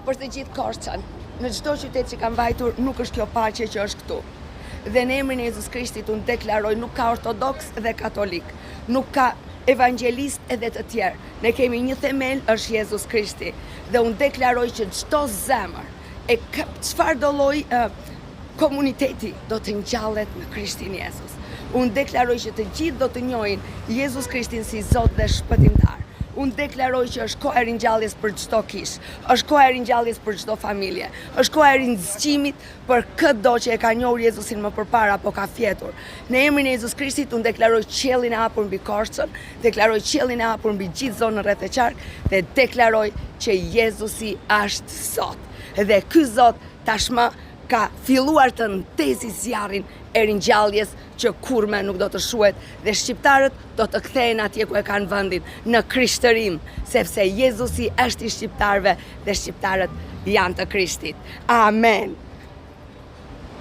Për të gjithë Korçën, në çdo qytet që kam vajtur, nuk është kjo paqe që është këtu. Dhe në emrin e Jezus Krishtit unë deklaroj, nuk ka ortodoks dhe katolik, nuk ka evangelist edhe të tjerë. Ne kemi një themel, është Jezus Krishti. Dhe unë deklaroj që çdo zemër e çfarë do lloj komuniteti do të ngjallet në Krishtin Jezus. Unë deklaroj që të gjithë do të njohin Jezus Krishtin si Zot dhe Shpëtimtar. Unë deklaroj që është koha e ringjalljes për çdo kishë, është koha e ringjalljes për çdo familje, është koha e ringjalljes për çdo që e ka njohur Jezusin më përpara apo ka fjetur. Në emrin e Jezus Krishtit unë deklaroj qiellin e hapur mbi Korçën, deklaroj qiellin e hapur mbi gjithë zonën rreth e qark dhe deklaroj që Jezusi është Zot. Dhe ky Zot tashmë ka filluar të ndezi zjarrin e ringjalljes që kurrë nuk do të shuhet dhe shqiptarët do të kthehen atje ku e kanë vendin, në krishtërim, sepse Jezusi është i shqiptarëve dhe shqiptarët janë të Krishtit. Amen.